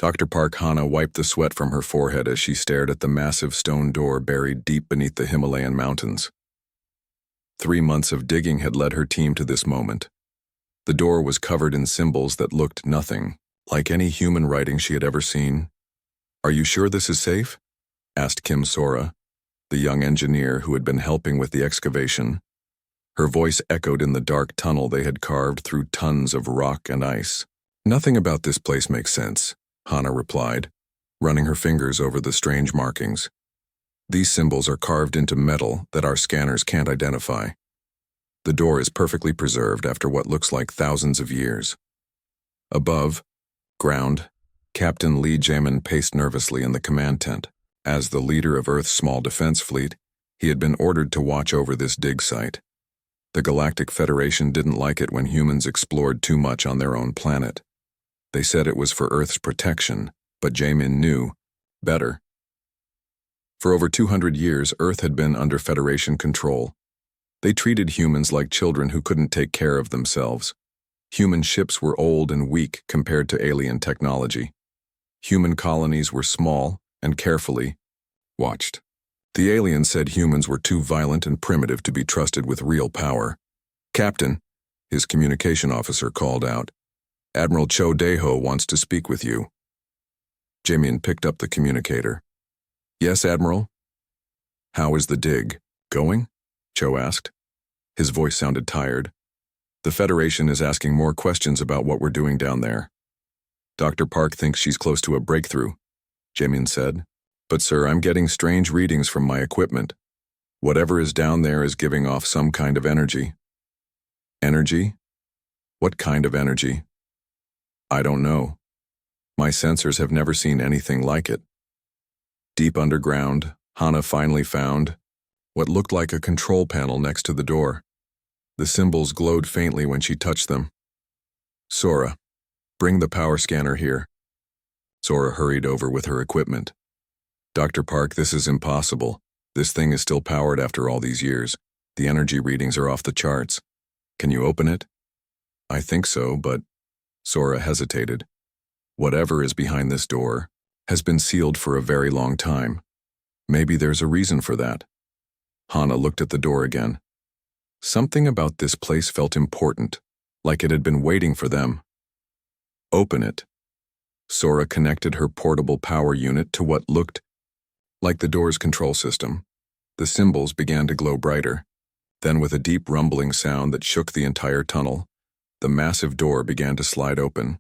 Dr. Park Hana wiped the sweat from her forehead as she stared at the massive stone door buried deep beneath the Himalayan mountains. 3 months of digging had led her team to this moment. The door was covered in symbols that looked nothing like any human writing she had ever seen. "Are you sure this is safe?" asked Kim Sora, the young engineer who had been helping with the excavation. Her voice echoed in the dark tunnel they had carved through tons of rock and ice. "Nothing about this place makes sense," Hana replied, running her fingers over the strange markings. "These symbols are carved into metal that our scanners can't identify. The door is perfectly preserved after what looks like thousands of years." Above, ground, Captain Lee Jamin paced nervously in the command tent. As the leader of Earth's small defense fleet, he had been ordered to watch over this dig site. The Galactic Federation didn't like it when humans explored too much on their own planet. They said it was for Earth's protection, but Jamin knew better. For over 200 years, Earth had been under Federation control. They treated humans like children who couldn't take care of themselves. Human ships were old and weak compared to alien technology. Human colonies were small and carefully watched. The aliens said humans were too violent and primitive to be trusted with real power. "Captain," his communication officer called out, "Admiral Cho Daeho wants to speak with you." Jamin picked up the communicator. "Yes, Admiral?" "How is the dig going?" Cho asked. His voice sounded tired. "The Federation is asking more questions about what we're doing down there. Dr. Park thinks she's close to a breakthrough," Jamin said. "But sir, I'm getting strange readings from my equipment. Whatever is down there is giving off some kind of energy." "Energy? What kind of energy?" "I don't know. My sensors have never seen anything like it." Deep underground, Hana finally found what looked like a control panel next to the door. The symbols glowed faintly when she touched them. "Sora, bring the power scanner here." Sora hurried over with her equipment. "Dr. Park, this is impossible. This thing is still powered after all these years. The energy readings are off the charts. Can you open it?" "I think so, but..." Sora hesitated. "Whatever is behind this door has been sealed for a very long time. Maybe there's a reason for that." Hana looked at the door again. Something about this place felt important, like it had been waiting for them. "Open it." Sora connected her portable power unit to what looked like the door's control system. The symbols began to glow brighter. Then, with a deep rumbling sound that shook the entire tunnel, the massive door began to slide open.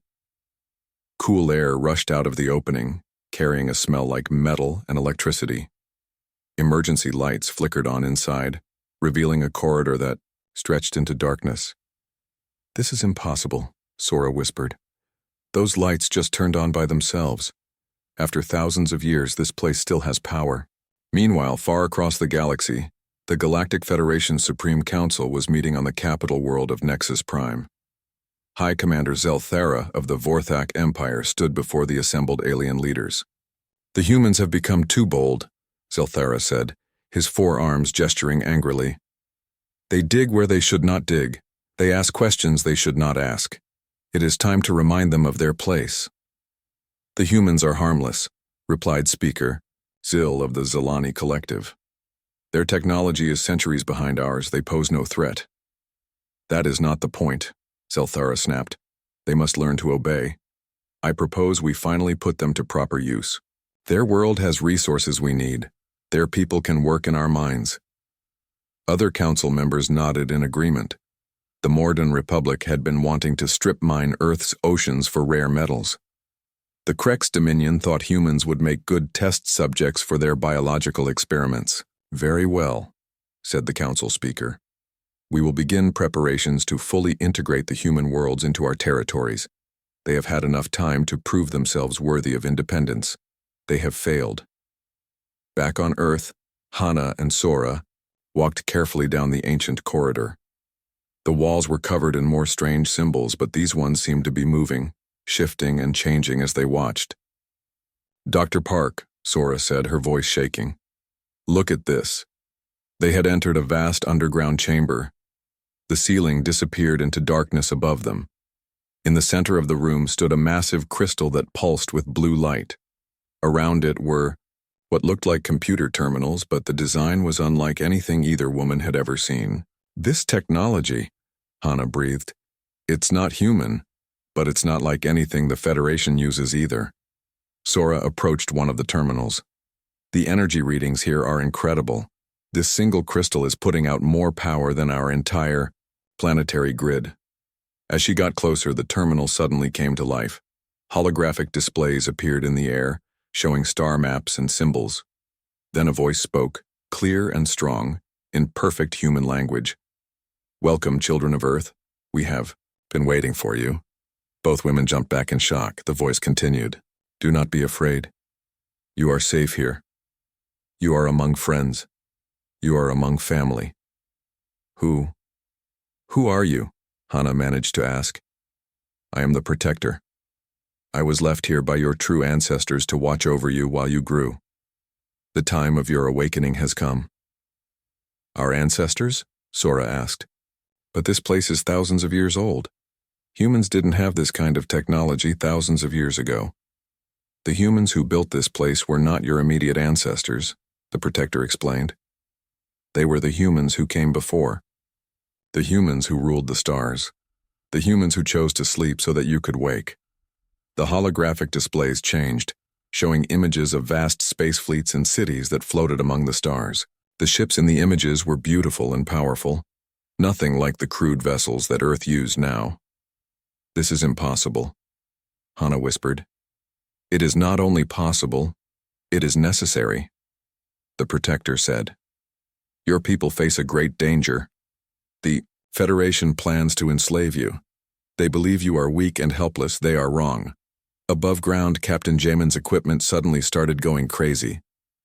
Cool air rushed out of the opening, carrying a smell like metal and electricity. Emergency lights flickered on inside, revealing a corridor that stretched into darkness. "This is impossible," Sora whispered. "Those lights just turned on by themselves. After thousands of years, this place still has power." Meanwhile, far across the galaxy, the Galactic Federation's Supreme Council was meeting on the capital world of Nexus Prime. High Commander Zelthara of the Vorthak Empire stood before the assembled alien leaders. "The humans have become too bold," Zelthara said, his forearms gesturing angrily. "They dig where they should not dig. They ask questions they should not ask. It is time to remind them of their place." "The humans are harmless," replied Speaker Zil of the Zilani Collective. "Their technology is centuries behind ours. They pose no threat." "That is not the point," Zelthara snapped. "They must learn to obey. I propose we finally put them to proper use. Their world has resources we need. Their people can work in our mines." Other council members nodded in agreement. The Morden Republic had been wanting to strip mine Earth's oceans for rare metals. The Krex Dominion thought humans would make good test subjects for their biological experiments. "Very well," said the council speaker. "We will begin preparations to fully integrate the human worlds into our territories. They have had enough time to prove themselves worthy of independence. They have failed." Back on Earth, Hana and Sora walked carefully down the ancient corridor. The walls were covered in more strange symbols, but these ones seemed to be moving, shifting and changing as they watched. "Dr. Park," Sora said, her voice shaking. "Look at this." They had entered a vast underground chamber. The ceiling disappeared into darkness above them. In the center of the room stood a massive crystal that pulsed with blue light. Around it were what looked like computer terminals, but the design was unlike anything either woman had ever seen. "This technology," Hana breathed. "It's not human, but it's not like anything the Federation uses either." Sora approached one of the terminals. "The energy readings here are incredible. This single crystal is putting out more power than our entire planetary grid." As she got closer, the terminal suddenly came to life. Holographic displays appeared in the air, showing star maps and symbols. Then a voice spoke, clear and strong, in perfect human language. "Welcome, children of Earth. We have been waiting for you." Both women jumped back in shock. The voice continued, "Do not be afraid. You are safe here. You are among friends. You are among family." Who are you?" Hana managed to ask. "I am the Protector. I was left here by your true ancestors to watch over you while you grew. The time of your awakening has come." "Our ancestors?" Sora asked. "But this place is thousands of years old. Humans didn't have this kind of technology thousands of years ago. The humans who built this place were not your immediate ancestors," the Protector explained. "They were the humans who came before. The humans who ruled the stars. The humans who chose to sleep so that you could wake." The holographic displays changed, showing images of vast space fleets and cities that floated among the stars. The ships in the images were beautiful and powerful, nothing like the crude vessels that Earth used now. "This is impossible," Hana whispered. "It is not only possible, it is necessary," the Protector said. "Your people face a great danger. The Federation plans to enslave you. They believe you are weak and helpless. They are wrong." Above ground, Captain Jamin's equipment suddenly started going crazy.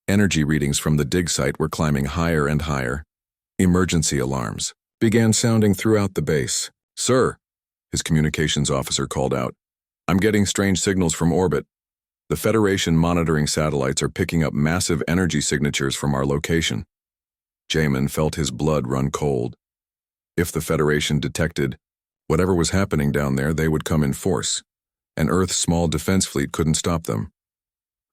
Energy readings from the dig site were climbing higher and higher. Emergency alarms began sounding throughout the base. "Sir," his communications officer called out, "I'm getting strange signals from orbit. The Federation monitoring satellites are picking up massive energy signatures from our location." Jamin felt his blood run cold. If the Federation detected whatever was happening down there, they would come in force, and Earth's small defense fleet couldn't stop them.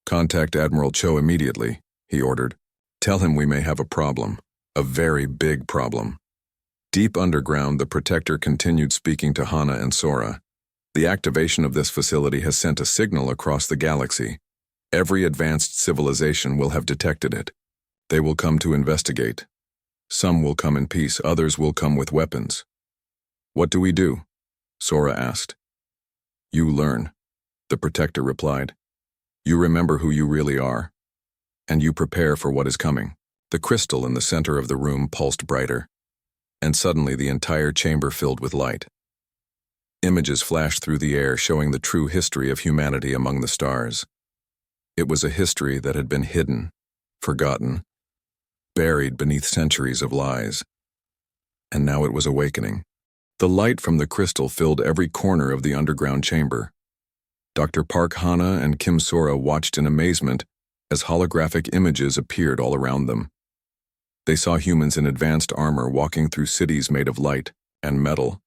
"Contact Admiral Cho immediately," he ordered. "Tell him we may have a problem, a very big problem." Deep underground, the Protector continued speaking to Hana and Sora. "The activation of this facility has sent a signal across the galaxy. Every advanced civilization will have detected it. They will come to investigate. Some will come in peace, others will come with weapons." "What do we do?" Sora asked. "You learn," the Protector replied. "You remember who you really are, and you prepare for what is coming." The crystal in the center of the room pulsed brighter, and suddenly the entire chamber filled with light. Images flashed through the air showing the true history of humanity among the stars. It was a history that had been hidden, forgotten, buried beneath centuries of lies. And now it was awakening. The light from the crystal filled every corner of the underground chamber. Dr. Park, Hana, and Kim Sora watched in amazement as holographic images appeared all around them. They saw humans in advanced armor walking through cities made of light and metal.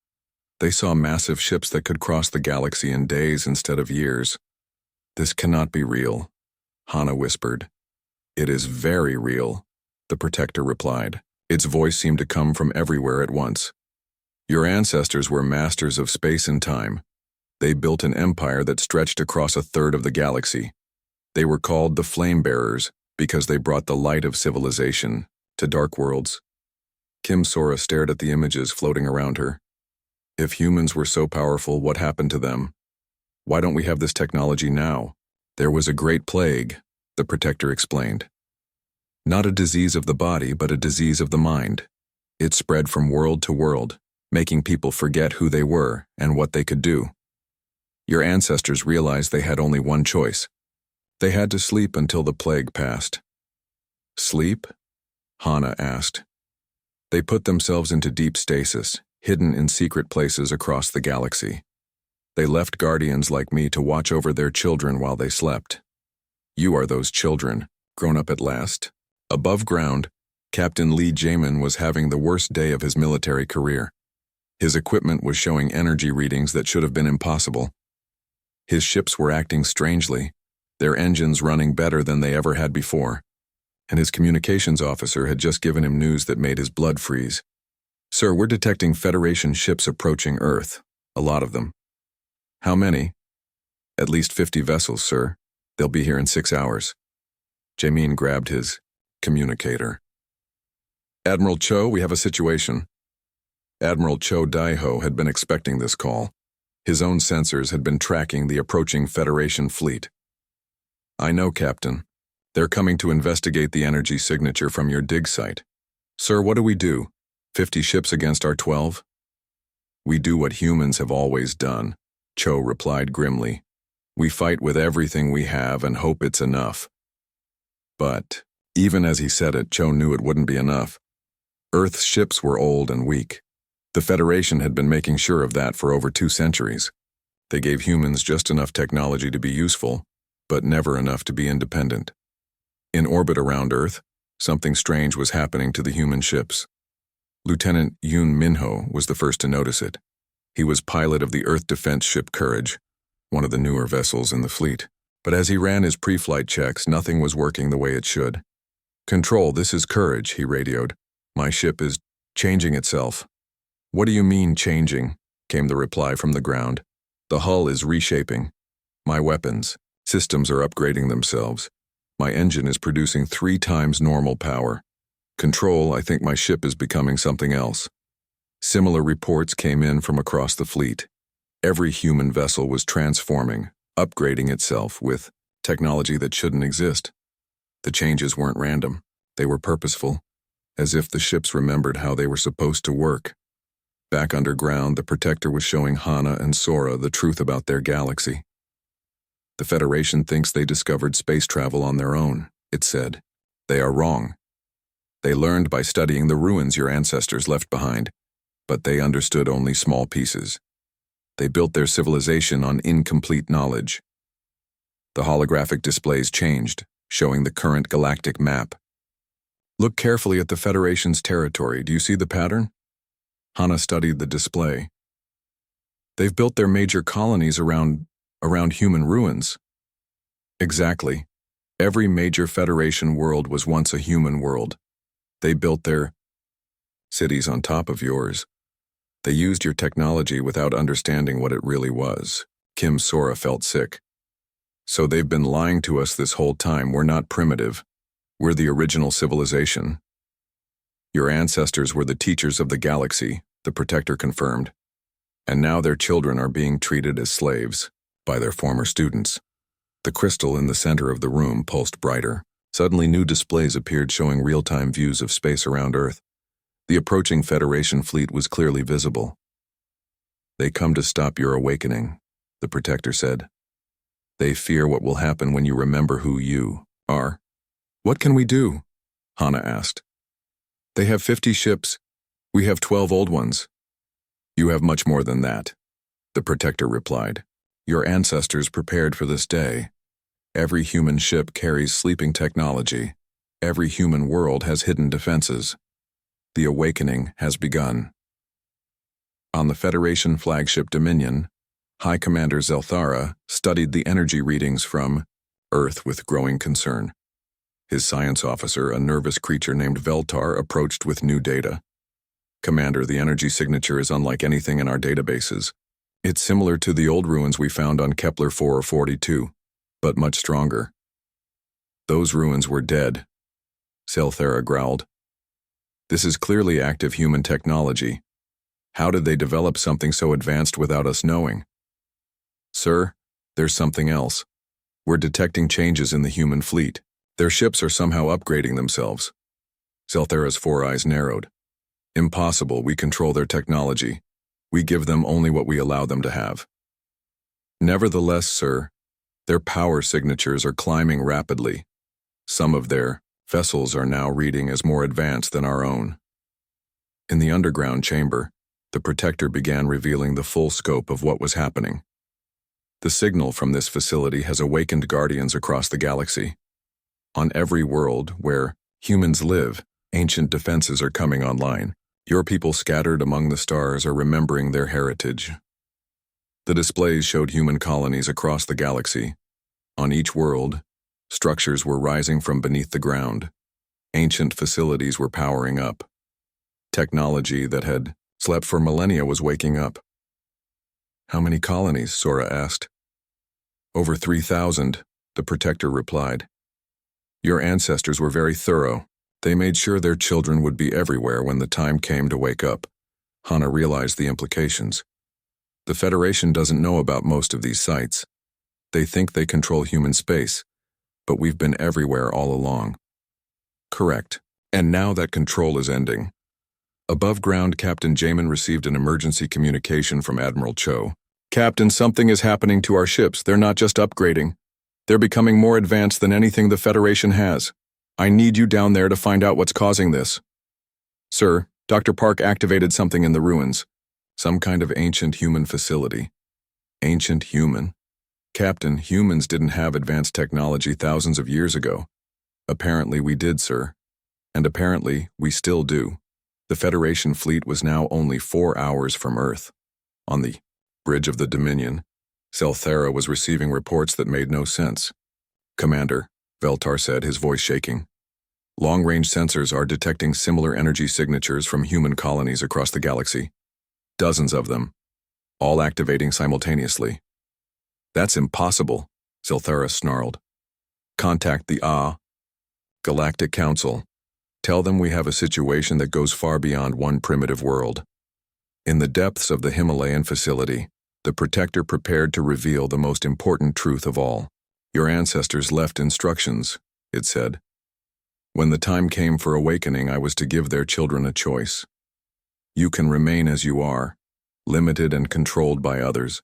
They saw massive ships that could cross the galaxy in days instead of years. "This cannot be real," Hana whispered. "It is very real," the Protector replied. Its voice seemed to come from everywhere at once. "Your ancestors were masters of space and time. They built an empire that stretched across a third of the galaxy. They were called the Flame Bearers because they brought the light of civilization to dark worlds." Kim Sora stared at the images floating around her. "If humans were so powerful, what happened to them? Why don't we have this technology now?" "There was a great plague," the Protector explained. "Not a disease of the body, but a disease of the mind. It spread from world to world, making people forget who they were and what they could do. Your ancestors realized they had only one choice. They had to sleep until the plague passed." "Sleep?" Hana asked. "They put themselves into deep stasis, hidden in secret places across the galaxy. They left guardians like me to watch over their children while they slept. You are those children, grown up at last." Above ground, Captain Lee Jamin was having the worst day of his military career. His equipment was showing energy readings that should have been impossible. His ships were acting strangely, their engines running better than they ever had before, and his communications officer had just given him news that made his blood freeze. "Sir, we're detecting Federation ships approaching Earth, a lot of them." "How many?" "At least 50 vessels, sir. They'll be here in 6 hours. Jamin grabbed his communicator. "Admiral Cho, we have a situation." Admiral Cho Daiho had been expecting this call. His own sensors had been tracking the approaching Federation fleet. "I know, Captain. They're coming to investigate the energy signature from your dig site. Sir, what do we do? 50 ships against our 12? "We do what humans have always done," Cho replied grimly. "We fight with everything we have and hope it's enough." But, even as he said it, Cho knew it wouldn't be enough. Earth's ships were old and weak. The Federation had been making sure of that for over 2 centuries. They gave humans just enough technology to be useful, but never enough to be independent. In orbit around Earth, something strange was happening to the human ships. Lieutenant Yoon Minho was the first to notice it. He was pilot of the Earth defense ship Courage, one of the newer vessels in the fleet. But as he ran his pre-flight checks, nothing was working the way it should. "Control, this is Courage," he radioed. "My ship is changing itself." "What do you mean, changing?" came the reply from the ground. "The hull is reshaping. My weapons, systems are upgrading themselves. My engine is producing 3 times normal power. Control, I think my ship is becoming something else." Similar reports came in from across the fleet. Every human vessel was transforming, upgrading itself with technology that shouldn't exist. The changes weren't random. They were purposeful, as if the ships remembered how they were supposed to work. Back underground, the Protector was showing Hana and Sora the truth about their galaxy. "The Federation thinks they discovered space travel on their own," it said. "They are wrong. They learned by studying the ruins your ancestors left behind, but they understood only small pieces. They built their civilization on incomplete knowledge." The holographic displays changed, showing the current galactic map. "Look carefully at the Federation's territory. Do you see the pattern?" Hana studied the display. "They've built their major colonies around human ruins." "Exactly. Every major Federation world was once a human world. They built their cities on top of yours. They used your technology without understanding what it really was." Kim Sora felt sick. "So they've been lying to us this whole time. We're not primitive. We're the original civilization." "Your ancestors were the teachers of the galaxy," the Protector confirmed. "And now their children are being treated as slaves by their former students." The crystal in the center of the room pulsed brighter. Suddenly new displays appeared showing real-time views of space around Earth. The approaching Federation fleet was clearly visible. "They come to stop your awakening," the Protector said. "They fear what will happen when you remember who you are." "What can we do?" Hana asked. "They have 50 ships. We have 12 old ones." "You have much more than that," the Protector replied. "Your ancestors prepared for this day. Every human ship carries sleeping technology. Every human world has hidden defenses. The awakening has begun." On the Federation flagship Dominion, High Commander Zelthara studied the energy readings from Earth with growing concern. His science officer, a nervous creature named Veltar, approached with new data. "Commander, the energy signature is unlike anything in our databases. It's similar to the old ruins we found on Kepler 442, but much stronger." "Those ruins were dead," Zelthara growled. "This is clearly active human technology. How did they develop something so advanced without us knowing?" "Sir, there's something else. We're detecting changes in the human fleet. Their ships are somehow upgrading themselves." Zelthara's 4 eyes narrowed. "Impossible. We control their technology. We give them only what we allow them to have." "Nevertheless, sir, their power signatures are climbing rapidly. Some of their vessels are now reading as more advanced than our own." In the underground chamber, the Protector began revealing the full scope of what was happening. "The signal from this facility has awakened guardians across the galaxy. On every world where humans live, ancient defenses are coming online. Your people scattered among the stars are remembering their heritage. The displays showed human colonies across the galaxy. On each world, structures were rising from beneath the ground. Ancient facilities were powering up. Technology that had slept for millennia was waking up. How many colonies? Sora asked. Over 3,000, the Protector replied. Your ancestors were very thorough. They made sure their children would be everywhere when the time came to wake up. Hana realized the implications. The Federation doesn't know about most of these sites. They think they control human space, but we've been everywhere all along. Correct. And now that control is ending. Above ground, Captain Jamin received an emergency communication from Admiral Cho. Captain, something is happening to our ships. They're not just upgrading. They're becoming more advanced than anything the Federation has. I need you down there to find out what's causing this. Sir, Dr. Park activated something in the ruins. Some kind of ancient human facility. Ancient human? Captain, humans didn't have advanced technology thousands of years ago. Apparently we did, sir. And apparently we still do. The Federation fleet was now only 4 hours from Earth. On the bridge of the Dominion, Zelthera was receiving reports that made no sense. Commander, Veltar said, his voice shaking. Long-range sensors are detecting similar energy signatures from human colonies across the galaxy. Dozens of them, all activating simultaneously. That's impossible, Zelthera snarled. Contact the Galactic Council. Tell them we have a situation that goes far beyond one primitive world. In the depths of the Himalayan facility, the Protector prepared to reveal the most important truth of all. Your ancestors left instructions, it said. When the time came for awakening, I was to give their children a choice. You can remain as you are, limited and controlled by others,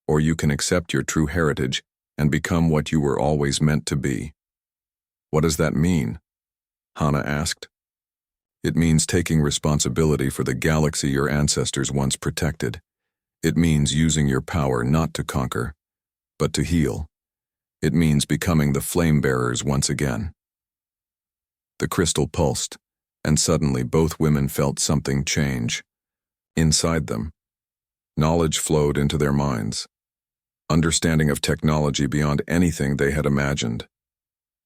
or you can accept your true heritage and become what you were always meant to be. What does that mean? Hana asked. It means taking responsibility for the galaxy your ancestors once protected. It means using your power not to conquer, but to heal. It means becoming the flame bearers once again. The crystal pulsed, and suddenly both women felt something change. Inside them, knowledge flowed into their minds. Understanding of technology beyond anything they had imagined.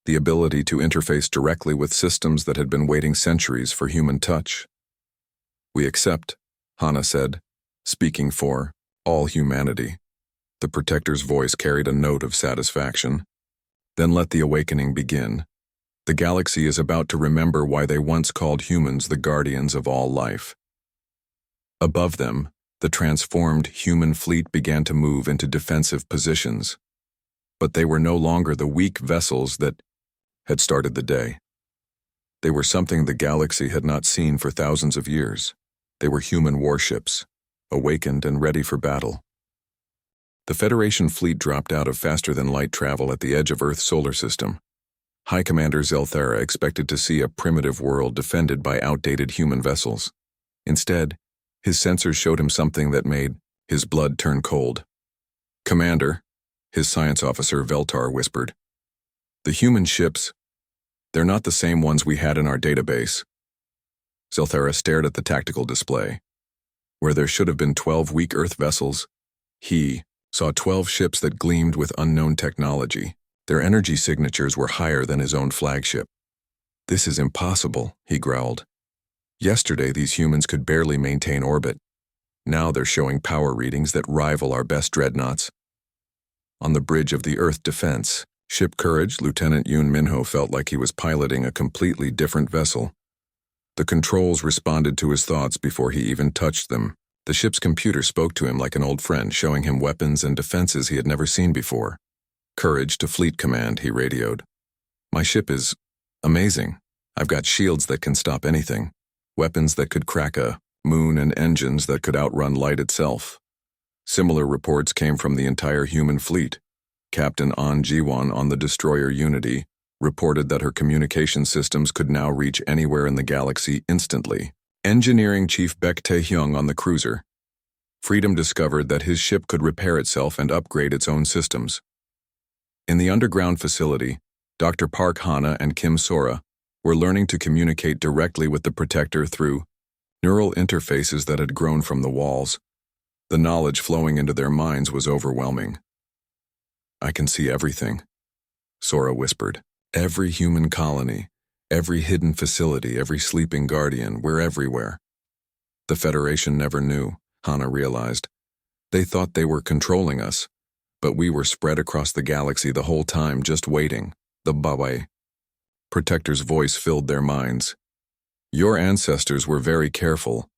The ability to interface directly with systems that had been waiting centuries for human touch. We accept, Hana said, speaking for all humanity. The Protector's voice carried a note of satisfaction. Then let the awakening begin. The galaxy is about to remember why they once called humans the guardians of all life. Above them, the transformed human fleet began to move into defensive positions. But they were no longer the weak vessels that had started the day. They were something the galaxy had not seen for thousands of years. They were human warships, awakened and ready for battle. The Federation fleet dropped out of faster-than-light travel at the edge of Earth's solar system. High Commander Zelthera expected to see a primitive world defended by outdated human vessels. Instead, his sensors showed him something that made his blood turn cold. Commander, his science officer Veltar whispered. The human ships, they're not the same ones we had in our database. Zelthera stared at the tactical display. Where there should have been 12 weak Earth vessels, he saw 12 ships that gleamed with unknown technology. Their energy signatures were higher than his own flagship. This is impossible, he growled. Yesterday these humans could barely maintain orbit. Now they're showing power readings that rival our best dreadnoughts. On the bridge of the Earth Defense, Ship Courage, Lieutenant Yoon Minho felt like he was piloting a completely different vessel. The controls responded to his thoughts before he even touched them. The ship's computer spoke to him like an old friend, showing him weapons and defenses he had never seen before. Courage to Fleet Command, he radioed. My ship is amazing. I've got shields that can stop anything, weapons that could crack a moon, and engines that could outrun light itself. Similar reports came from the entire human fleet. Captain An Jiwon on the destroyer Unity reported that her communication systems could now reach anywhere in the galaxy instantly. Engineering Chief Baek Tae-hyung on the cruiser. Freedom discovered that his ship could repair itself and upgrade its own systems. In the underground facility, Dr. Park Hana and Kim Sora were learning to communicate directly with the Protector through neural interfaces that had grown from the walls. The knowledge flowing into their minds was overwhelming. "I can see everything," Sora whispered. "Every human colony, every hidden facility, every sleeping guardian, we're everywhere." The Federation never knew, Hana realized. They thought they were controlling us, but we were spread across the galaxy the whole time, just waiting. The Bawe. Protector's voice filled their minds. "Your ancestors were very careful.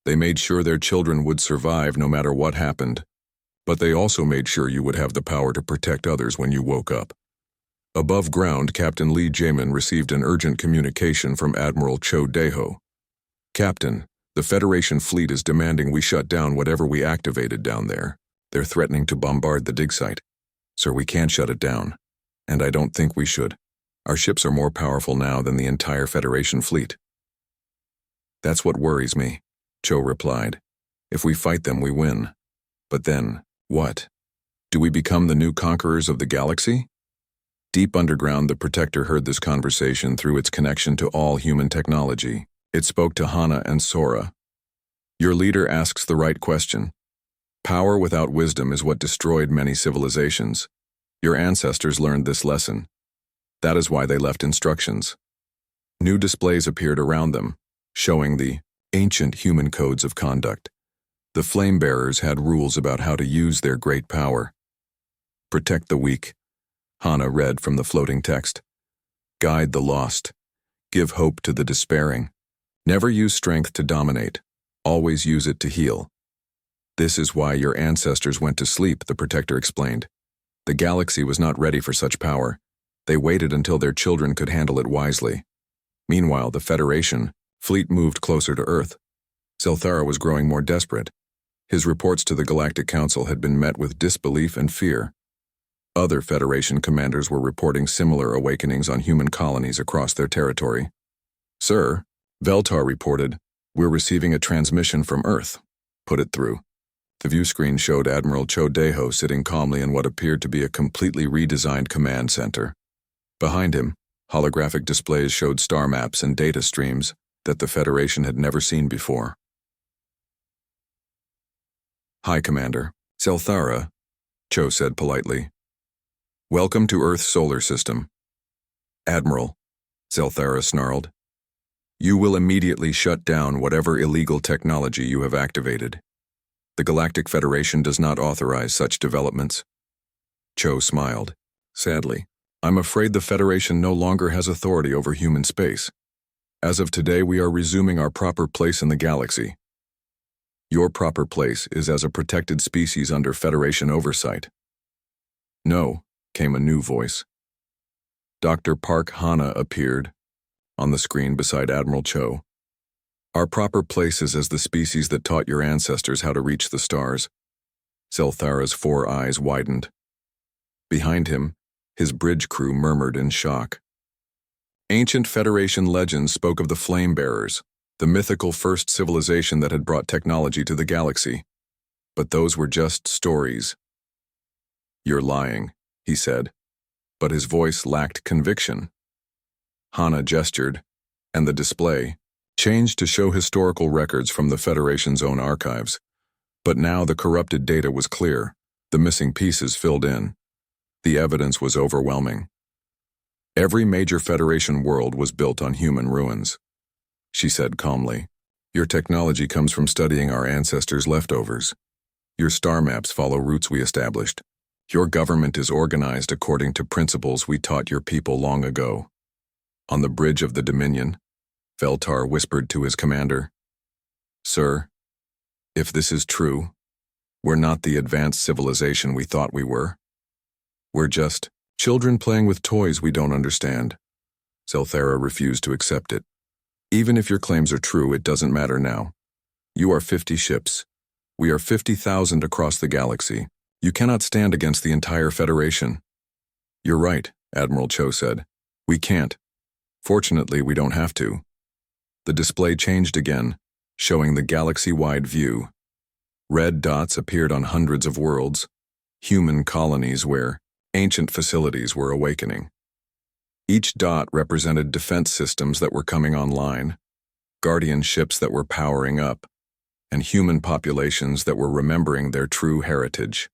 They made sure their children would survive no matter what happened. But they also made sure you would have the power to protect others when you woke up." Above ground, Captain Lee Jamin received an urgent communication from Admiral Cho Deho. "Captain, the Federation fleet is demanding we shut down whatever we activated down there. They're threatening to bombard the dig site. Sir, we can't shut it down. And I don't think we should. Our ships are more powerful now than the entire Federation fleet." "That's what worries me," Cho replied. "If we fight them, we win. But then, what? Do we become the new conquerors of the galaxy?" Deep underground, the Protector heard this conversation through its connection to all human technology. It spoke to Hana and Sora. "Your leader asks the right question. Power without wisdom is what destroyed many civilizations. Your ancestors learned this lesson. That is why they left instructions." New displays appeared around them, showing the ancient human codes of conduct. The flame-bearers had rules about how to use their great power. "Protect the weak," Hana read from the floating text. "Guide the lost. Give hope to the despairing. Never use strength to dominate. Always use it to heal. This is why your ancestors went to sleep," the Protector explained. "The galaxy was not ready for such power. They waited until their children could handle it wisely." Meanwhile, the Federation fleet moved closer to Earth. Zelthara was growing more desperate. His reports to the Galactic Council had been met with disbelief and fear. Other Federation commanders were reporting similar awakenings on human colonies across their territory. "Sir," Veltar reported, "we're receiving a transmission from Earth." "Put it through." The view screen showed Admiral Cho Deho sitting calmly in what appeared to be a completely redesigned command center. Behind him, holographic displays showed star maps and data streams that the Federation had never seen before. "Hi, Commander." "Zelthara," Cho said politely. "Welcome to Earth's solar system." "Admiral," Zelthara snarled, "you will immediately shut down whatever illegal technology you have activated. The Galactic Federation does not authorize such developments." Cho smiled. "Sadly, I'm afraid the Federation no longer has authority over human space. As of today, we are resuming our proper place in the galaxy. Your proper place is as a protected species under Federation oversight." "No," came a new voice. Dr. Park Hana appeared on the screen beside Admiral Cho. "Our proper place is as the species that taught your ancestors how to reach the stars." Zelthara's 4 eyes widened. Behind him, his bridge crew murmured in shock. Ancient Federation legends spoke of the Flame-Bearers, the mythical first civilization that had brought technology to the galaxy. But those were just stories. "You're lying," he said, but his voice lacked conviction. Hana gestured, and the display changed to show historical records from the Federation's own archives. But now the corrupted data was clear, the missing pieces filled in. The evidence was overwhelming. Every major Federation world was built on human ruins. She said calmly, "Your technology comes from studying our ancestors' leftovers. Your star maps follow routes we established. Your government is organized according to principles we taught your people long ago." On the bridge of the Dominion, Veltar whispered to his commander, "Sir, if this is true, we're not the advanced civilization we thought we were. We're just children playing with toys we don't understand." Zelthara refused to accept it. "Even if your claims are true, it doesn't matter now. You are 50 ships. We are 50,000 across the galaxy. You cannot stand against the entire Federation." "You're right," Admiral Cho said. "We can't. Fortunately, we don't have to." The display changed again, showing the galaxy-wide view. Red dots appeared on hundreds of worlds, human colonies where ancient facilities were awakening. Each dot represented defense systems that were coming online. guardian ships that were powering up, and human populations that were remembering their true heritage.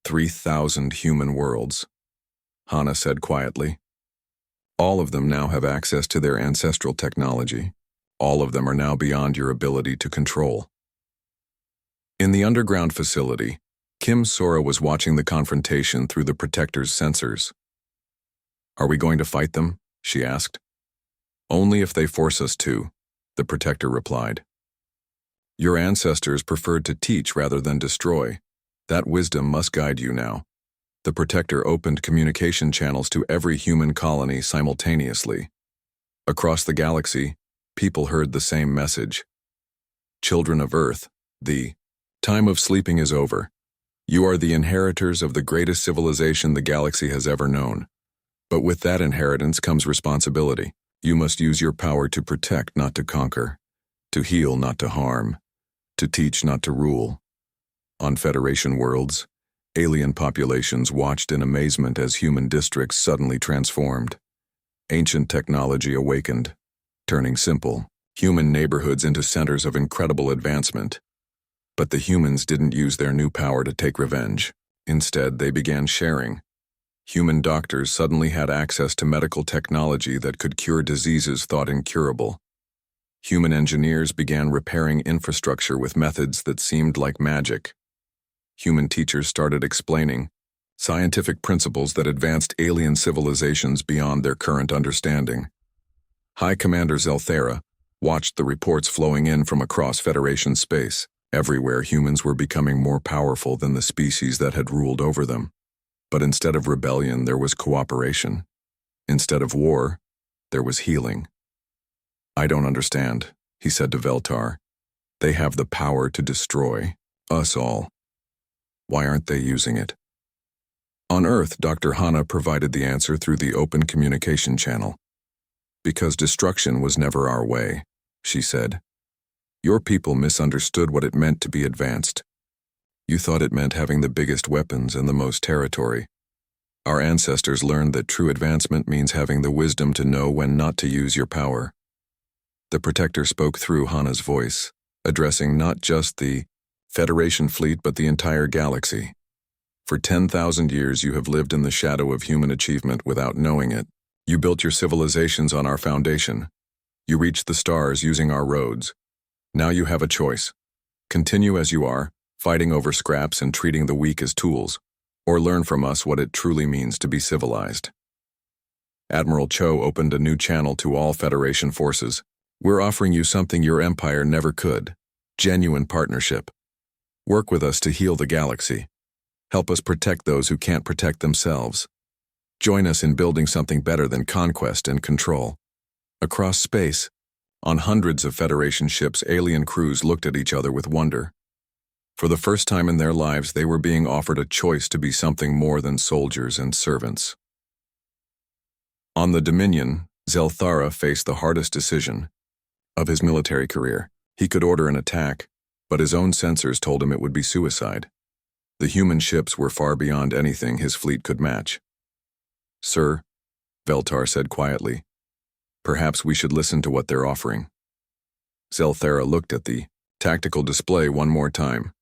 3,000 human worlds, Hana said quietly. All of them now have access to their ancestral technology. All of them are now beyond your ability to control. In the underground facility, Kim Sora was watching the confrontation through the Protector's sensors. "Are we going to fight them?" she asked. "Only if they force us to," the Protector replied. "Your ancestors preferred to teach rather than destroy. That wisdom must guide you now." The Protector opened communication channels to every human colony simultaneously. Across the galaxy, people heard the same message. "Children of Earth, the time of sleeping is over. You are the inheritors of the greatest civilization the galaxy has ever known. But with that inheritance comes responsibility. You must use your power to protect, not to conquer, to heal, not to harm, to teach, not to rule." On Federation worlds, alien populations watched in amazement as human districts suddenly transformed. Ancient technology awakened, turning simple, human neighborhoods into centers of incredible advancement. But the humans didn't use their new power to take revenge. Instead, they began sharing. Human doctors suddenly had access to medical technology that could cure diseases thought incurable. Human engineers began repairing infrastructure with methods that seemed like magic. Human teachers started explaining scientific principles that advanced alien civilizations beyond their current understanding. High Commander Zelthera watched the reports flowing in from across Federation space. Everywhere, humans were becoming more powerful than the species that had ruled over them. But instead of rebellion, there was cooperation. Instead of war, there was healing. "I don't understand," he said to Veltar. "They have the power to destroy us all. Why aren't they using it?" On Earth, Dr. Hana provided the answer through the open communication channel. "Because destruction was never our way," she said. "Your people misunderstood what it meant to be advanced. You thought it meant having the biggest weapons and the most territory. Our ancestors learned that true advancement means having the wisdom to know when not to use your power." The Protector spoke through Hana's voice, addressing not just the Federation fleet but the entire galaxy. "For 10,000 years you have lived in the shadow of human achievement without knowing it. You built your civilizations on our foundation. You reached the stars using our roads. Now you have a choice. Continue as you are, fighting over scraps and treating the weak as tools, or learn from us what it truly means to be civilized." Admiral Cho opened a new channel to all Federation forces. "We're offering you something your empire never could. Genuine partnership. Work with us to heal the galaxy. Help us protect those who can't protect themselves. Join us in building something better than conquest and control." Across space, on hundreds of Federation ships, alien crews looked at each other with wonder. For the first time in their lives, they were being offered a choice to be something more than soldiers and servants. On the Dominion, Zelthara faced the hardest decision of his military career. He could order an attack, but his own sensors told him it would be suicide. The human ships were far beyond anything his fleet could match. "Sir," Veltar said quietly, "perhaps we should listen to what they're offering." Zelthera looked at the tactical display one more time.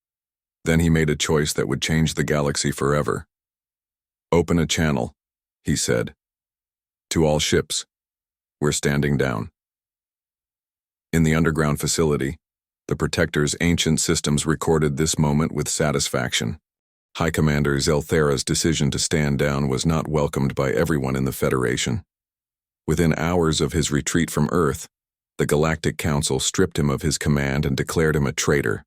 Then he made a choice that would change the galaxy forever. "Open a channel," he said. "To all ships. We're standing down." In the underground facility, the Protector's ancient systems recorded this moment with satisfaction. High Commander Zelthera's decision to stand down was not welcomed by everyone in the Federation. Within hours of his retreat from Earth, the Galactic Council stripped him of his command and declared him a traitor.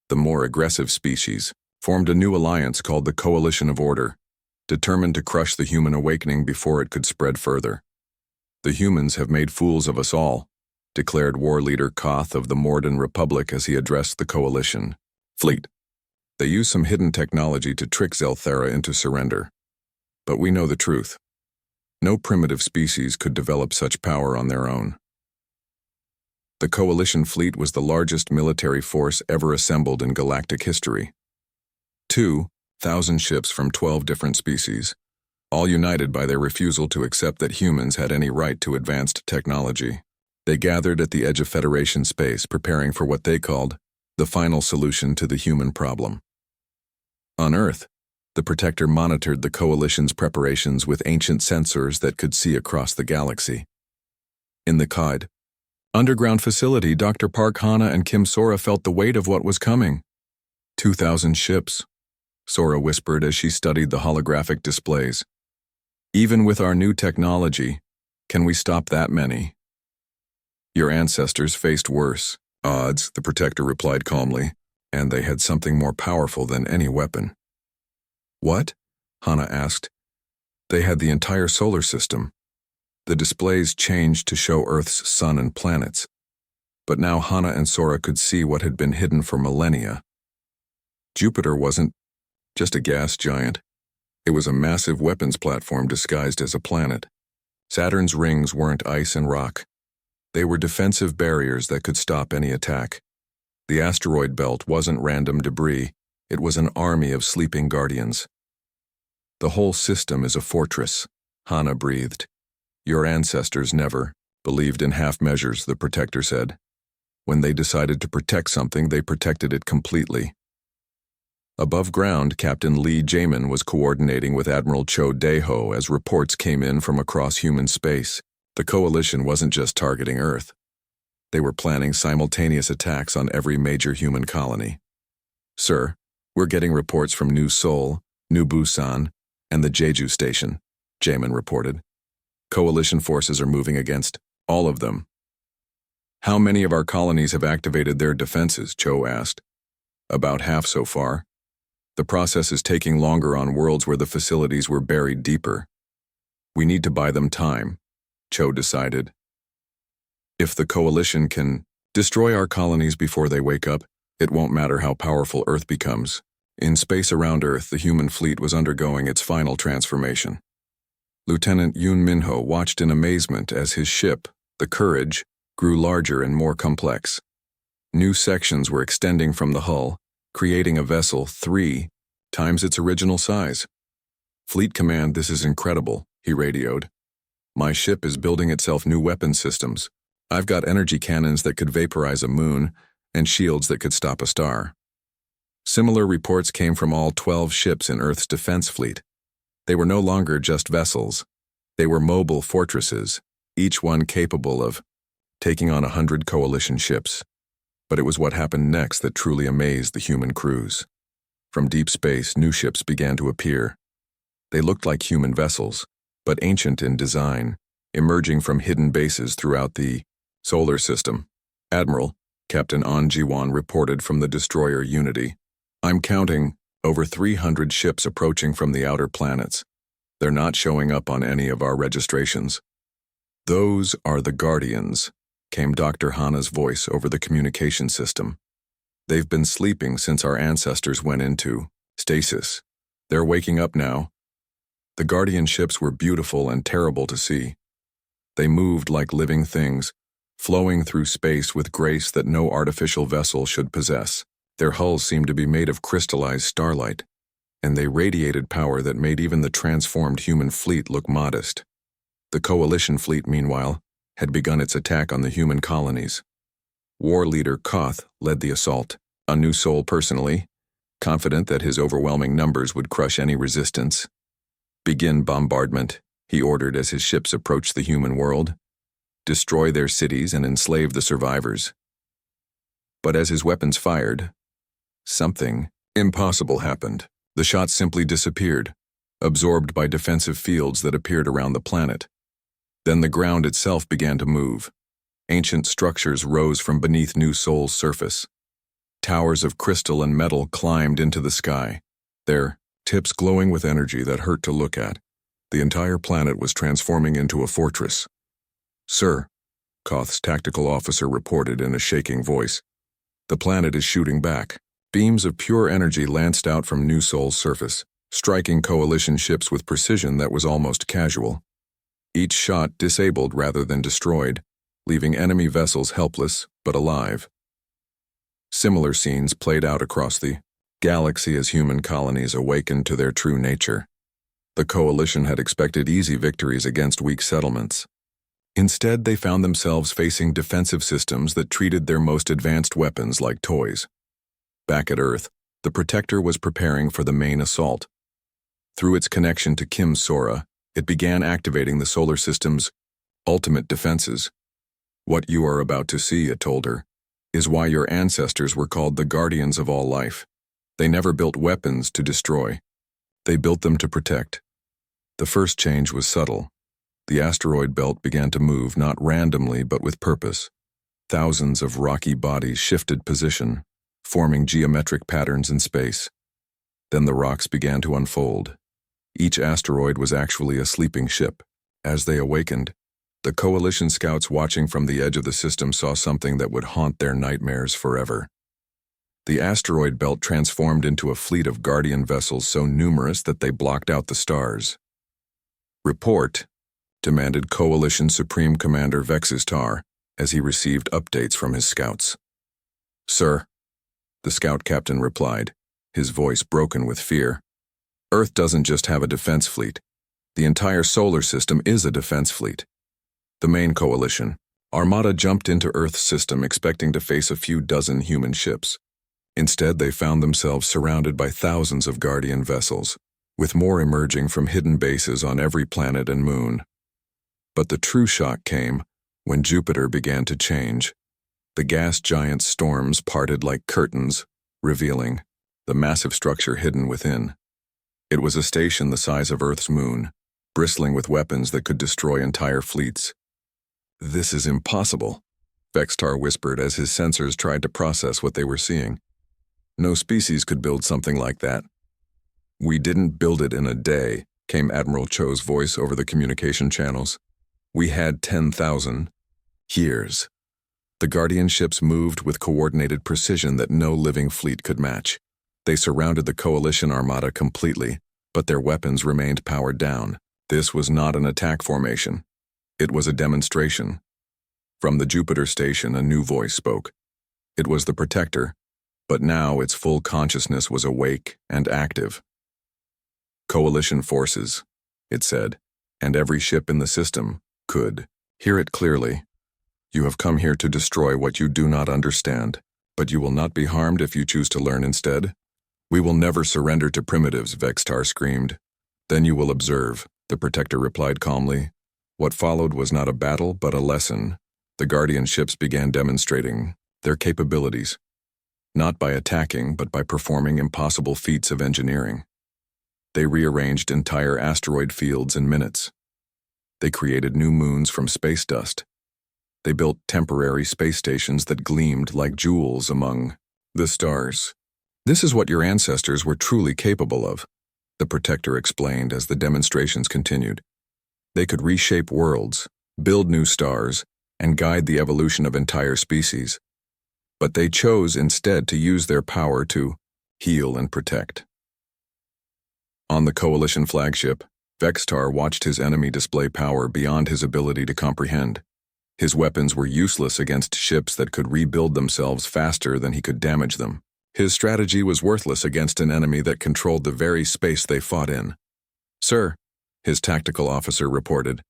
The more aggressive species formed a new alliance called the Coalition of Order, determined to crush the human awakening before it could spread further. "The humans have made fools of us all," declared war leader Koth of the Morden Republic as he addressed the coalition fleet. "They use some hidden technology to trick Zelthera into surrender. But we know the truth. No primitive species could develop such power on their own." The coalition fleet was the largest military force ever assembled in galactic history. 2,000 ships from 12 different species, all united by their refusal to accept that humans had any right to advanced technology. They gathered at the edge of Federation space, preparing for what they called the final solution to the human problem. On Earth, the Protector monitored the Coalition's preparations with ancient sensors that could see across the galaxy. In the COD underground facility, Dr. Park Hana and Kim Sora felt the weight of what was coming. 2,000 ships, Sora whispered as she studied the holographic displays. Even with our new technology, can we stop that many? Your ancestors faced worse odds, the Protector replied calmly, and they had something more powerful than any weapon. What? Hana asked. They had the entire solar system. The displays changed to show Earth's sun and planets. But now Hana and Sora could see what had been hidden for millennia. Jupiter wasn't just a gas giant. It was a massive weapons platform disguised as a planet. Saturn's rings weren't ice and rock. They were defensive barriers that could stop any attack. The asteroid belt wasn't random debris. It was an army of sleeping guardians. The whole system is a fortress, Hana breathed. Your ancestors never believed in half measures, the Protector said. When they decided to protect something, they protected it completely. Above ground, Captain Lee Jamin was coordinating with Admiral Cho Daeho as reports came in from across human space. The Coalition wasn't just targeting Earth. They were planning simultaneous attacks on every major human colony. Sir, we're getting reports from New Seoul, New Busan, and the Jeju Station, Jamin reported. Coalition forces are moving against all of them. How many of our colonies have activated their defenses? Cho asked. About half so far. The process is taking longer on worlds where the facilities were buried deeper. We need to buy them time, Cho decided. If the Coalition can destroy our colonies before they wake up, it won't matter how powerful Earth becomes. In space around Earth, the human fleet was undergoing its final transformation. Lieutenant Yoon Minho watched in amazement as his ship, the Courage, grew larger and more complex. New sections were extending from the hull, creating a vessel 3 times its original size. Fleet Command, this is incredible, he radioed. My ship is building itself new weapon systems. I've got energy cannons that could vaporize a moon and shields that could stop a star. Similar reports came from all 12 ships in Earth's defense fleet. They were no longer just vessels. They were mobile fortresses, each one capable of taking on 100 Coalition ships. But it was what happened next that truly amazed the human crews. From deep space, new ships began to appear. They looked like human vessels, but ancient in design, emerging from hidden bases throughout the solar system. Admiral, Captain An Ji-won reported from the destroyer Unity. I'm counting over 300 ships approaching from the outer planets. They're not showing up on any of our registrations. Those are the Guardians, came Dr. Hana's voice over the communication system. They've been sleeping since our ancestors went into stasis. They're waking up now. The Guardian ships were beautiful and terrible to see. They moved like living things, flowing through space with grace that no artificial vessel should possess. Their hulls seemed to be made of crystallized starlight, and they radiated power that made even the transformed human fleet look modest. The Coalition fleet, meanwhile, had begun its attack on the human colonies. War leader Koth led the assault, a New Seoul personally, confident that his overwhelming numbers would crush any resistance. Begin bombardment, he ordered as his ships approached the human world. Destroy their cities and enslave the survivors. But as his weapons fired, something impossible happened. The shots simply disappeared, absorbed by defensive fields that appeared around the planet. Then the ground itself began to move. Ancient structures rose from beneath New Seoul's surface. Towers of crystal and metal climbed into the sky, their tips glowing with energy that hurt to look at. The entire planet was transforming into a fortress. Sir, Koth's tactical officer reported in a shaking voice. The planet is shooting back. Beams of pure energy lanced out from New Seoul's surface, striking Coalition ships with precision that was almost casual. Each shot disabled rather than destroyed, leaving enemy vessels helpless but alive. Similar scenes played out across the galaxy as human colonies awakened to their true nature. The Coalition had expected easy victories against weak settlements. Instead, they found themselves facing defensive systems that treated their most advanced weapons like toys. Back at Earth, the Protector was preparing for the main assault. Through its connection to Kim's Sora, it began activating the solar system's ultimate defenses. What you are about to see, it told her, is why your ancestors were called the guardians of all life. They never built weapons to destroy. They built them to protect. The first change was subtle. The asteroid belt began to move not randomly but with purpose. Thousands of rocky bodies shifted position, forming geometric patterns in space. Then the rocks began to unfold. Each asteroid was actually a sleeping ship. As they awakened, the Coalition scouts watching from the edge of the system saw something that would haunt their nightmares forever. The asteroid belt transformed into a fleet of guardian vessels so numerous that they blocked out the stars. "Report," demanded Coalition Supreme Commander Vex's Tar as he received updates from his scouts. "Sir," the scout captain replied, his voice broken with fear. "Earth doesn't just have a defense fleet. The entire solar system is a defense fleet." The main Coalition Armada jumped into Earth's system expecting to face a few dozen human ships. Instead, they found themselves surrounded by thousands of guardian vessels, with more emerging from hidden bases on every planet and moon. But the true shock came when Jupiter began to change. The gas giant storms parted like curtains, revealing the massive structure hidden within. It was a station the size of Earth's moon, bristling with weapons that could destroy entire fleets. "This is impossible," Vextar whispered as his sensors tried to process what they were seeing. "No species could build something like that." "We didn't build it in a day," came Admiral Cho's voice over the communication channels. "We had 10,000 years." The Guardian ships moved with coordinated precision that no living fleet could match. They surrounded the Coalition Armada completely, but their weapons remained powered down. This was not an attack formation. It was a demonstration. From the Jupiter station, a new voice spoke. It was the Protector, but now its full consciousness was awake and active. "Coalition forces," it said, and every ship in the system could hear it clearly. "You have come here to destroy what you do not understand, but you will not be harmed if you choose to learn instead." "We will never surrender to primitives," Vextar screamed. "Then you will observe," the Protector replied calmly. What followed was not a battle, but a lesson. The Guardian ships began demonstrating their capabilities, not by attacking, but by performing impossible feats of engineering. They rearranged entire asteroid fields in minutes. They created new moons from space dust. They built temporary space stations that gleamed like jewels among the stars. "This is what your ancestors were truly capable of," the Protector explained as the demonstrations continued. They could reshape worlds, build new stars, and guide the evolution of entire species. But they chose instead to use their power to heal and protect. On the Coalition flagship, Vextar watched his enemy display power beyond his ability to comprehend. His weapons were useless against ships that could rebuild themselves faster than he could damage them. His strategy was worthless against an enemy that controlled the very space they fought in. "Sir," his tactical officer reported,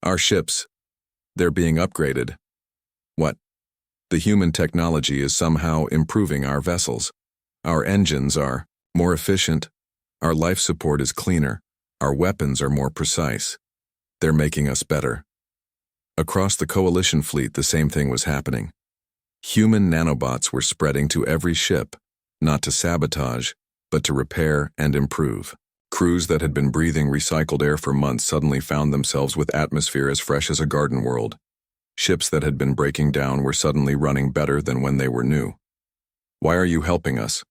"our ships, they're being upgraded." "What?" "The human technology is somehow improving our vessels. Our engines are more efficient, our life support is cleaner, our weapons are more precise. They're making us better." Across the Coalition fleet, the same thing was happening. Human nanobots were spreading to every ship, not to sabotage, but to repair and improve. Crews that had been breathing recycled air for months suddenly found themselves with atmosphere as fresh as a garden world. Ships that had been breaking down were suddenly running better than when they were new. "Why are you helping us?"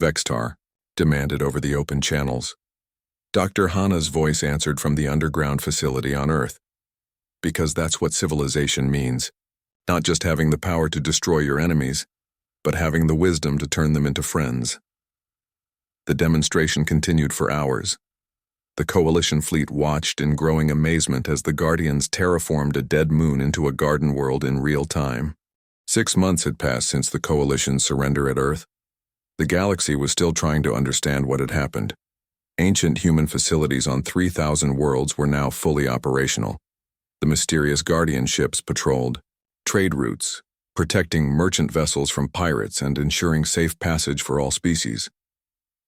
Vextar demanded over the open channels. Dr. Hana's voice answered from the underground facility on Earth. "Because that's what civilization means. Not just having the power to destroy your enemies, but having the wisdom to turn them into friends." The demonstration continued for hours. The Coalition fleet watched in growing amazement as the Guardians terraformed a dead moon into a garden world in real time. 6 months had passed since the Coalition's surrender at Earth. The galaxy was still trying to understand what had happened. Ancient human facilities on 3,000 worlds were now fully operational. The mysterious Guardian ships patrolled trade routes, protecting merchant vessels from pirates and ensuring safe passage for all species.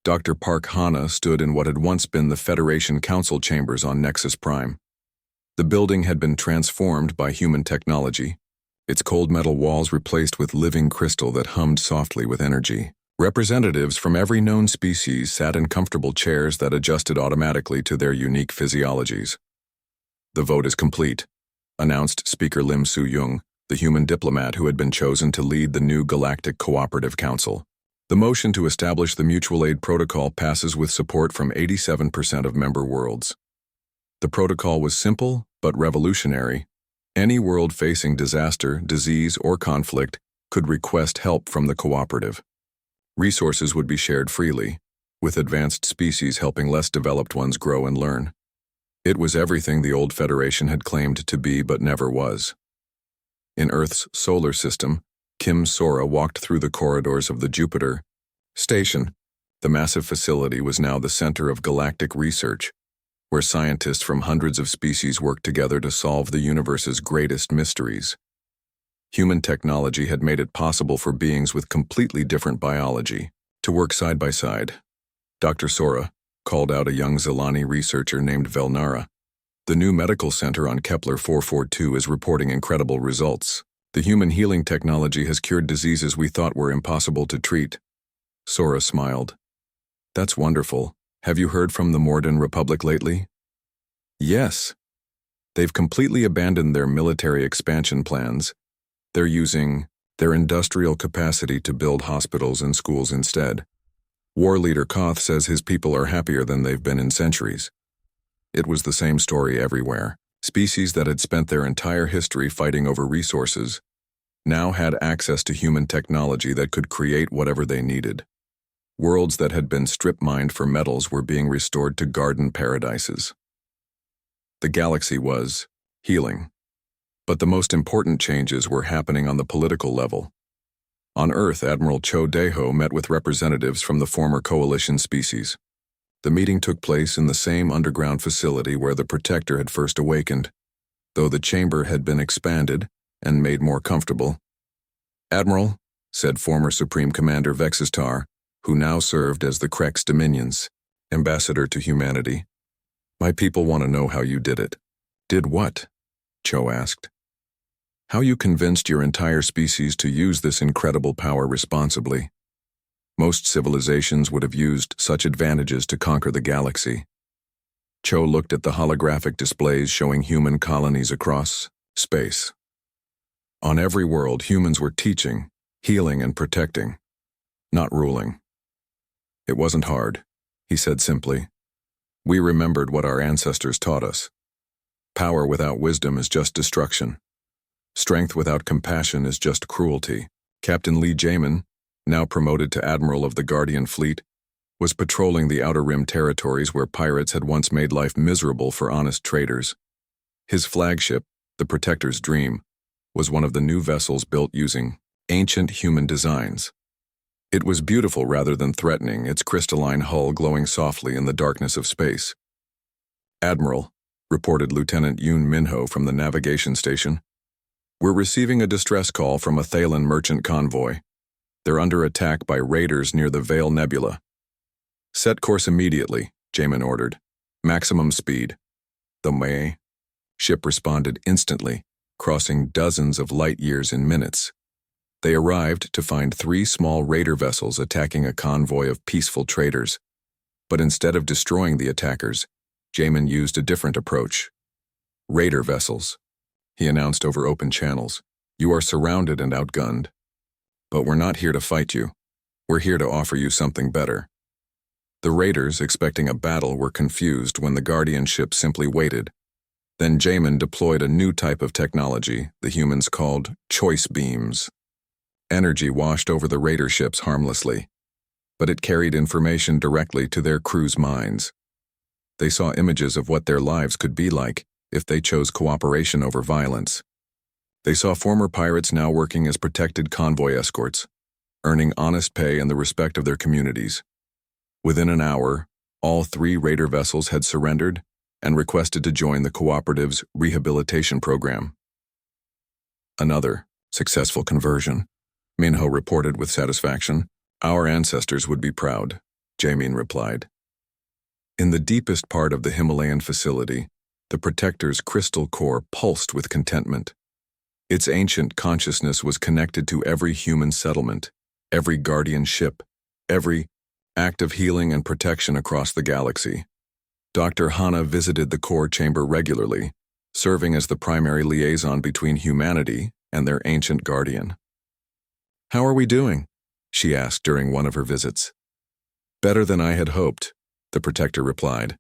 Dr. Park Hana stood in what had once been the Federation Council chambers on Nexus Prime. The building had been transformed by human technology, its cold metal walls replaced with living crystal that hummed softly with energy. Representatives from every known species sat in comfortable chairs that adjusted automatically to their unique physiologies. "The vote is complete," announced Speaker Lim Soo-young, the human diplomat who had been chosen to lead the new Galactic Cooperative Council. The motion to establish the Mutual Aid Protocol passes with support from 87% of member worlds. The protocol was simple but revolutionary. Any world facing disaster, disease, or conflict could request help from the cooperative. Resources would be shared freely, with advanced species helping less developed ones grow and learn. It was everything the old Federation had claimed to be but never was. In Earth's solar system, Kim Sora walked through the corridors of the Jupiter Station. The massive facility was now the center of galactic research, where scientists from hundreds of species worked together to solve the universe's greatest mysteries. Human technology had made it possible for beings with completely different biology to work side by side. Dr. Sora called out a young Zilani researcher named Velnara. "The new medical center on Kepler 442 is reporting incredible results. The human healing technology has cured diseases we thought were impossible to treat." Sora smiled. "That's wonderful. Have you heard from the Morden Republic lately?" "Yes. They've completely abandoned their military expansion plans. They're using their industrial capacity to build hospitals and schools instead. War leader Koth says his people are happier than they've been in centuries." It was the same story everywhere. Species that had spent their entire history fighting over resources now had access to human technology that could create whatever they needed. Worlds that had been strip-mined for metals were being restored to garden paradises. The galaxy was healing. But the most important changes were happening on the political level. On Earth, Admiral Cho Daeho met with representatives from the former coalition species. The meeting took place in the same underground facility where the Protector had first awakened, though the chamber had been expanded and made more comfortable. "Admiral," said former Supreme Commander Vexistar, who now served as the Krex Dominion's ambassador to humanity, "my people want to know how you did it." "Did what?" Cho asked. "How you convinced your entire species to use this incredible power responsibly. Most civilizations would have used such advantages to conquer the galaxy." Cho looked at the holographic displays showing human colonies across space. On every world, humans were teaching, healing, and protecting, not ruling. "It wasn't hard," he said simply. "We remembered what our ancestors taught us. Power without wisdom is just destruction. Strength without compassion is just cruelty." Captain Lee Jamin, now promoted to Admiral of the Guardian Fleet, was patrolling the Outer Rim territories where pirates had once made life miserable for honest traders. His flagship, the Protector's Dream, was one of the new vessels built using ancient human designs. It was beautiful rather than threatening, its crystalline hull glowing softly in the darkness of space. "Admiral," reported Lieutenant Yoon Minho from the navigation station, "we're receiving a distress call from a Thalen merchant convoy. They're under attack by raiders near the Vale Nebula." "Set course immediately," Jamin ordered. "Maximum speed." The May ship responded instantly, crossing dozens of light years in minutes. They arrived to find 3 small raider vessels attacking a convoy of peaceful traders. But instead of destroying the attackers, Jamin used a different approach. "Raider vessels," he announced over open channels. "You are surrounded and outgunned. But we're not here to fight you. We're here to offer you something better." The raiders, expecting a battle, were confused when the Guardian ship simply waited. Then Jamin deployed a new type of technology the humans called choice beams. Energy washed over the raider ships harmlessly, but it carried information directly to their crew's minds. They saw images of what their lives could be like if they chose cooperation over violence. They saw former pirates now working as protected convoy escorts, earning honest pay and the respect of their communities. Within an hour, all 3 raider vessels had surrendered, and requested to join the cooperative's rehabilitation program. Another successful conversion, Minho reported with satisfaction. Our ancestors would be proud, Jaemin replied. In the deepest part of the Himalayan facility, the Protector's crystal core pulsed with contentment. Its ancient consciousness was connected to every human settlement, every guardian ship, every act of healing and protection across the galaxy. Dr. Hana visited the core chamber regularly, serving as the primary liaison between humanity and their ancient guardian. "How are we doing?" she asked during one of her visits. "Better than I had hoped," the Protector replied.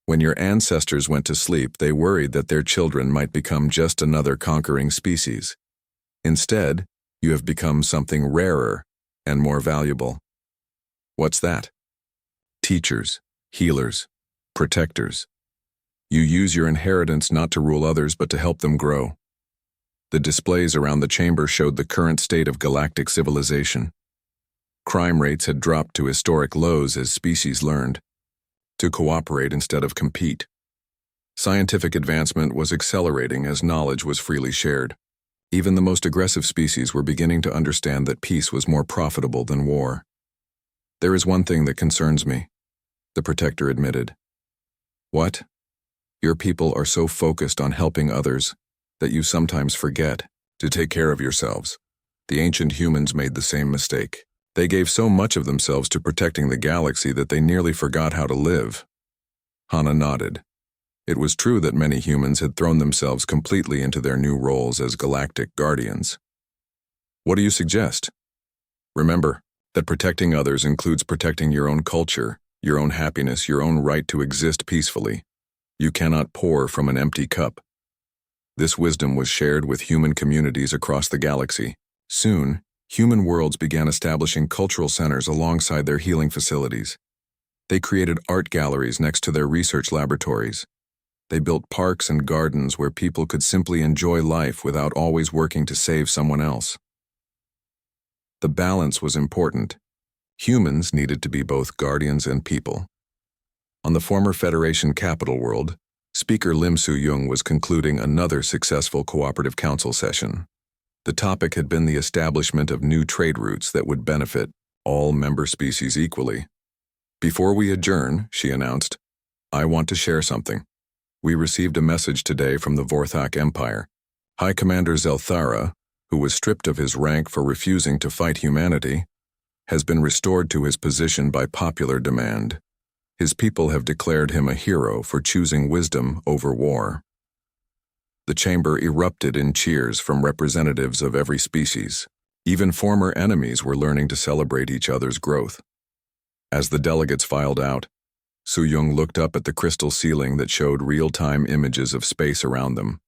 "When your ancestors went to sleep, they worried that their children might become just another conquering species. Instead, you have become something rarer and more valuable." "What's that?" "Teachers, healers, protectors. You use your inheritance not to rule others but to help them grow." The displays around the chamber showed the current state of galactic civilization. Crime rates had dropped to historic lows as species learned to cooperate instead of compete. Scientific advancement was accelerating as knowledge was freely shared. Even the most aggressive species were beginning to understand that peace was more profitable than war. "There is one thing that concerns me," the Protector admitted. "What?" "Your people are so focused on helping others that you sometimes forget to take care of yourselves. The ancient humans made the same mistake. They gave so much of themselves to protecting the galaxy that they nearly forgot how to live." Hana nodded. It was true that many humans had thrown themselves completely into their new roles as galactic guardians. "What do you suggest?" "Remember that protecting others includes protecting your own culture, your own happiness, your own right to exist peacefully. You cannot pour from an empty cup." This wisdom was shared with human communities across the galaxy. Soon, human worlds began establishing cultural centers alongside their healing facilities. They created art galleries next to their research laboratories. They built parks and gardens where people could simply enjoy life without always working to save someone else. The balance was important. Humans needed to be both guardians and people. On the former Federation capital world, Speaker Lim Soo-young was concluding another successful cooperative council session. The topic had been the establishment of new trade routes that would benefit all member species equally. "Before we adjourn," she announced, "I want to share something. We received a message today from the Vorthak Empire. High Commander Zelthara, who was stripped of his rank for refusing to fight humanity, has been restored to his position by popular demand. His people have declared him a hero for choosing wisdom over war." The chamber erupted in cheers from representatives of every species. Even former enemies were learning to celebrate each other's growth. As the delegates filed out, Soo-young looked up at the crystal ceiling that showed real-time images of space around them.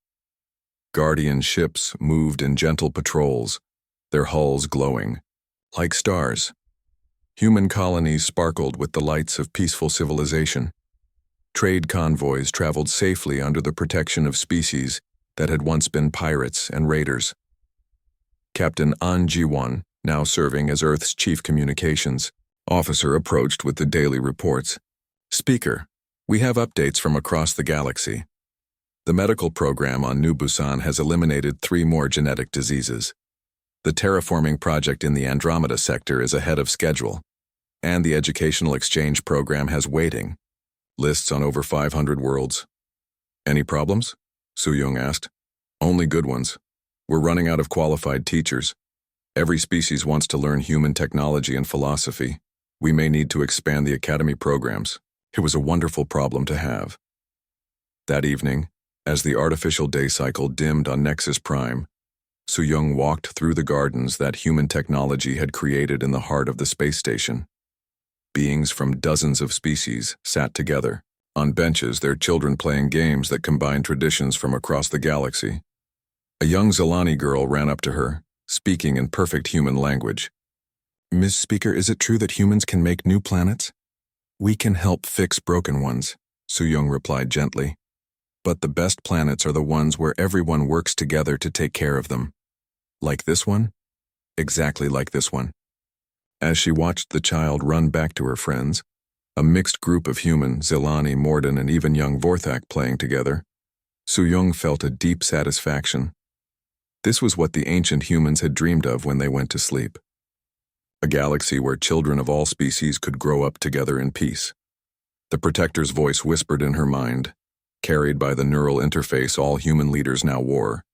Guardian ships moved in gentle patrols, their hulls glowing like stars. Human colonies sparkled with the lights of peaceful civilization. Trade convoys traveled safely under the protection of species that had once been pirates and raiders. Captain An Ji-won, now serving as Earth's chief communications officer, approached with the daily reports. "Speaker, we have updates from across the galaxy. The medical program on New Busan has eliminated 3 more genetic diseases. The terraforming project in the Andromeda sector is ahead of schedule, and the educational exchange program has waiting lists on over 500 worlds." "Any problems?" Soo-young asked. "Only good ones. We're running out of qualified teachers. Every species wants to learn human technology and philosophy. We may need to expand the academy programs." It was a wonderful problem to have. That evening, as the artificial day cycle dimmed on Nexus Prime, Soo-young walked through the gardens that human technology had created in the heart of the space station. Beings from dozens of species sat together, on benches, their children playing games that combined traditions from across the galaxy. A young Zalani girl ran up to her, speaking in perfect human language. "Ms. Speaker, is it true that humans can make new planets?" "We can help fix broken ones," Soo-young replied gently. "But the best planets are the ones where everyone works together to take care of them." "Like this one?" "Exactly like this one." As she watched the child run back to her friends, A mixed group of human, Zilani, Morden, and even young Vorthak playing together. Suyong felt a deep satisfaction. This was what the ancient humans had dreamed of when they went to sleep. A galaxy where children of all species could grow up together in peace. The Protector's voice whispered in her mind, carried by the neural interface all human leaders now wore.